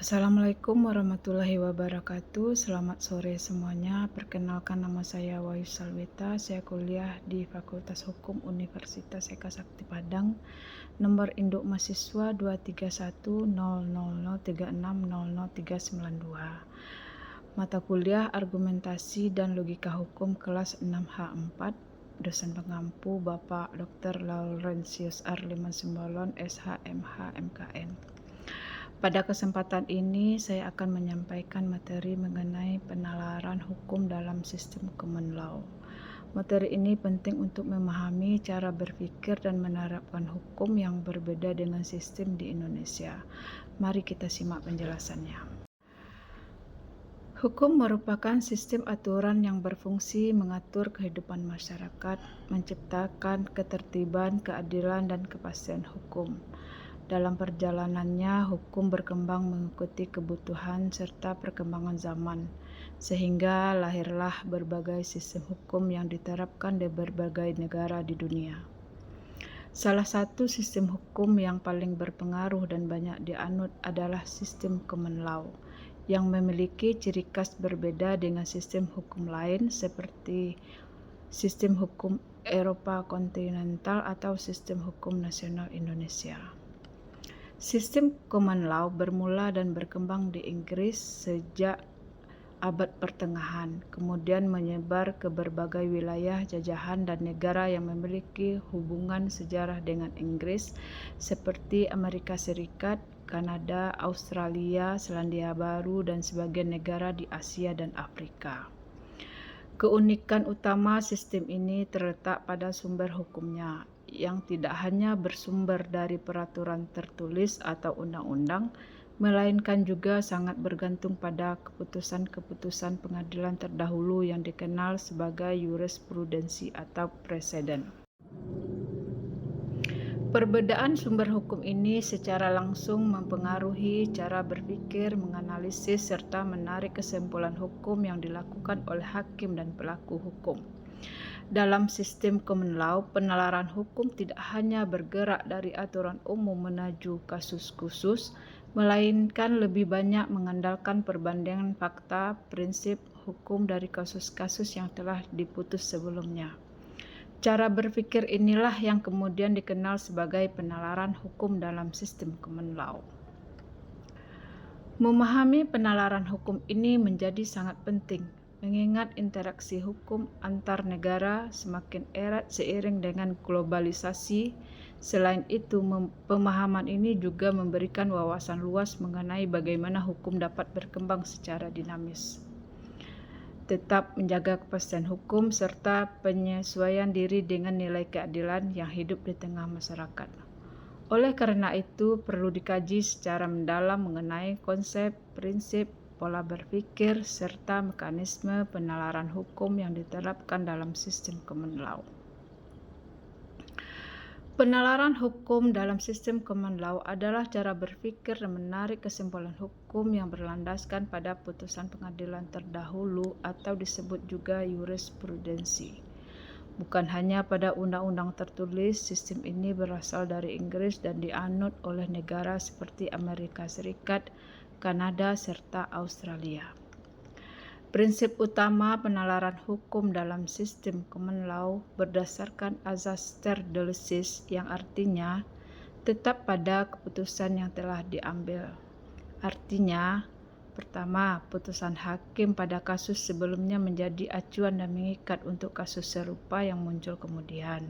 Assalamualaikum warahmatullahi wabarakatuh. Selamat sore semuanya. Perkenalkan, nama saya Wayu Salweta. Saya kuliah di Fakultas Hukum Universitas Eka Sakti Padang. Nomor induk mahasiswa 2310003600392. Mata kuliah Argumentasi dan Logika Hukum kelas 6H4. Dosen pengampu Bapak Dr. Laurentius Arliman Simbolon, SHMH MKN. Pada kesempatan ini, saya akan menyampaikan materi mengenai penalaran hukum dalam sistem common law. Materi ini penting untuk memahami cara berpikir dan menerapkan hukum yang berbeda dengan sistem di Indonesia. Mari kita simak penjelasannya. Hukum merupakan sistem aturan yang berfungsi mengatur kehidupan masyarakat, menciptakan ketertiban, keadilan, dan kepastian hukum. Dalam perjalanannya, hukum berkembang mengikuti kebutuhan serta perkembangan zaman, sehingga lahirlah berbagai sistem hukum yang diterapkan di berbagai negara di dunia. Salah satu sistem hukum yang paling berpengaruh dan banyak dianut adalah sistem common law, yang memiliki ciri khas berbeda dengan sistem hukum lain seperti sistem hukum Eropa kontinental atau sistem hukum nasional Indonesia. Sistem common law bermula dan berkembang di Inggris sejak abad pertengahan, kemudian menyebar ke berbagai wilayah jajahan dan negara yang memiliki hubungan sejarah dengan Inggris seperti Amerika Serikat, Kanada, Australia, Selandia Baru, dan sebagian negara di Asia dan Afrika. Keunikan utama sistem ini terletak pada sumber hukumnya, yang tidak hanya bersumber dari peraturan tertulis atau undang-undang, melainkan juga sangat bergantung pada keputusan-keputusan pengadilan terdahulu yang dikenal sebagai jurisprudensi atau preseden. Perbedaan sumber hukum ini secara langsung mempengaruhi cara berpikir, menganalisis, serta menarik kesimpulan hukum yang dilakukan oleh hakim dan pelaku hukum. Dalam sistem common law, penalaran hukum tidak hanya bergerak dari aturan umum menuju kasus khusus, melainkan lebih banyak mengandalkan perbandingan fakta, prinsip hukum dari kasus-kasus yang telah diputus sebelumnya. Cara berpikir inilah yang kemudian dikenal sebagai penalaran hukum dalam sistem common law. Memahami penalaran hukum ini menjadi sangat penting, mengingat interaksi hukum antar negara semakin erat seiring dengan globalisasi. Selain itu, pemahaman ini juga memberikan wawasan luas mengenai bagaimana hukum dapat berkembang secara dinamis, tetap menjaga kepastian hukum, serta penyesuaian diri dengan nilai keadilan yang hidup di tengah masyarakat. Oleh karena itu, perlu dikaji secara mendalam mengenai konsep, prinsip, pola berpikir, serta mekanisme penalaran hukum yang diterapkan dalam sistem common law. Penalaran hukum dalam sistem common law adalah cara berpikir dan menarik kesimpulan hukum yang berlandaskan pada putusan pengadilan terdahulu atau disebut juga jurisprudensi. Bukan hanya pada undang-undang tertulis, sistem ini berasal dari Inggris dan dianut oleh negara seperti Amerika Serikat, Kanada, serta Australia. Prinsip utama penalaran hukum dalam sistem common law berdasarkan azas ter decisis, yang artinya tetap pada keputusan yang telah diambil. Artinya, pertama, putusan hakim pada kasus sebelumnya menjadi acuan dan mengikat untuk kasus serupa yang muncul kemudian.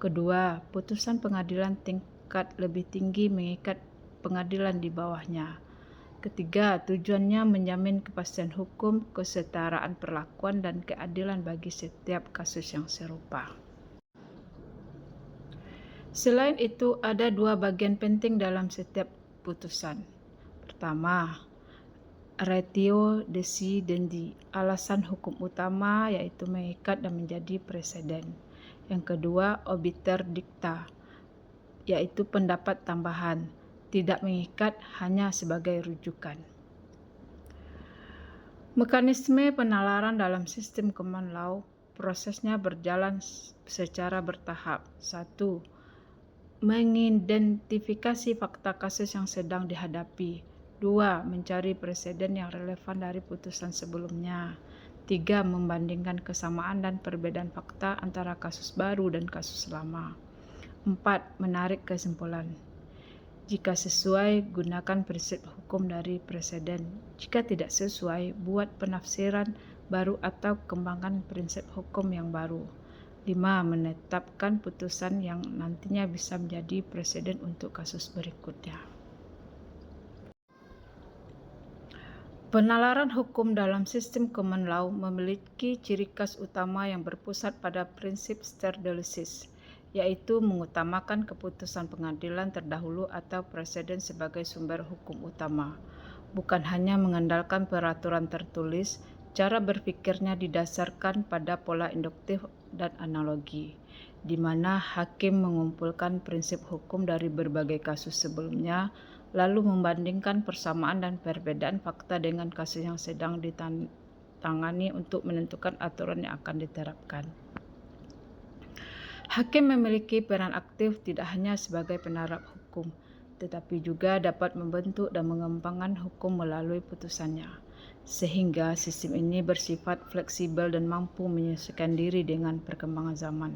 Kedua, putusan pengadilan tingkat lebih tinggi mengikat pengadilan di bawahnya. Ketiga, tujuannya menjamin kepastian hukum, kesetaraan perlakuan, dan keadilan bagi setiap kasus yang serupa. Selain itu, ada dua bagian penting dalam setiap putusan. Pertama, ratio decidendi, alasan hukum utama, yaitu mengikat dan menjadi preseden. Yang kedua, obiter dicta, yaitu pendapat tambahan, tidak mengikat, hanya sebagai rujukan. Mekanisme penalaran dalam sistem common law, prosesnya berjalan secara bertahap. 1. Mengidentifikasi fakta kasus yang sedang dihadapi. 2. Mencari preseden yang relevan dari putusan sebelumnya. 3. Membandingkan kesamaan dan perbedaan fakta antara kasus baru dan kasus lama. 4. Menarik kesimpulan. Jika sesuai, gunakan prinsip hukum dari preseden. Jika tidak sesuai, buat penafsiran baru atau kembangkan prinsip hukum yang baru. 5. Menetapkan putusan yang nantinya bisa menjadi preseden untuk kasus berikutnya. Penalaran hukum dalam sistem common law memiliki ciri khas utama yang berpusat pada prinsip stare decisis, yaitu mengutamakan keputusan pengadilan terdahulu atau preseden sebagai sumber hukum utama. Bukan hanya mengandalkan peraturan tertulis, cara berpikirnya didasarkan pada pola induktif dan analogi, di mana hakim mengumpulkan prinsip hukum dari berbagai kasus sebelumnya, lalu membandingkan persamaan dan perbedaan fakta dengan kasus yang sedang ditangani untuk menentukan aturan yang akan diterapkan. Hakim memiliki peran aktif tidak hanya sebagai penerap hukum, tetapi juga dapat membentuk dan mengembangkan hukum melalui putusannya, sehingga sistem ini bersifat fleksibel dan mampu menyesuaikan diri dengan perkembangan zaman,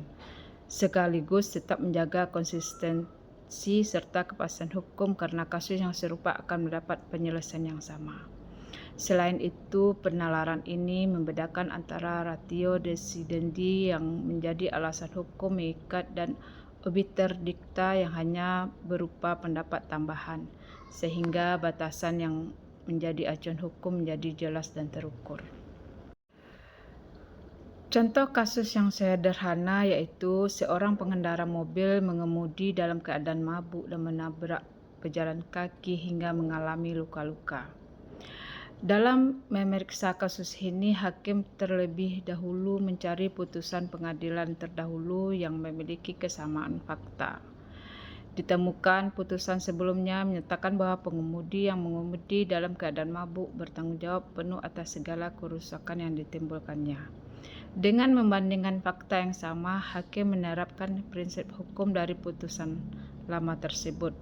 sekaligus tetap menjaga konsistensi serta kepastian hukum karena kasus yang serupa akan mendapat penyelesaian yang sama. Selain itu, penalaran ini membedakan antara ratio decidendi yang menjadi alasan hukum mengikat dan obiter dicta yang hanya berupa pendapat tambahan, sehingga batasan yang menjadi acuan hukum menjadi jelas dan terukur. Contoh kasus yang sederhana yaitu seorang pengendara mobil mengemudi dalam keadaan mabuk dan menabrak pejalan kaki hingga mengalami luka-luka. Dalam memeriksa kasus ini, hakim terlebih dahulu mencari putusan pengadilan terdahulu yang memiliki kesamaan fakta. Ditemukan putusan sebelumnya menyatakan bahwa pengemudi yang mengemudi dalam keadaan mabuk bertanggung jawab penuh atas segala kerusakan yang ditimbulkannya. Dengan membandingkan fakta yang sama, hakim menerapkan prinsip hukum dari putusan lama tersebut.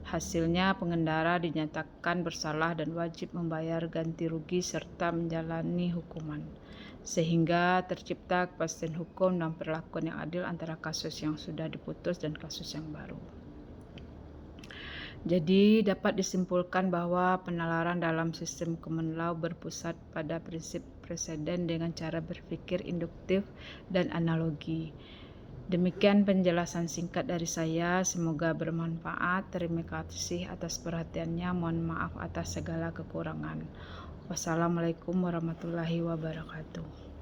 Hasilnya, pengendara dinyatakan bersalah dan wajib membayar ganti rugi serta menjalani hukuman, sehingga tercipta kepastian hukum dan perlakuan yang adil antara kasus yang sudah diputus dan kasus yang baru. Jadi, dapat disimpulkan bahwa penalaran dalam sistem common law berpusat pada prinsip preseden dengan cara berpikir induktif dan analogi. Demikian penjelasan singkat dari saya, semoga bermanfaat. Terima kasih atas perhatiannya, mohon maaf atas segala kekurangan. Wassalamualaikum warahmatullahi wabarakatuh.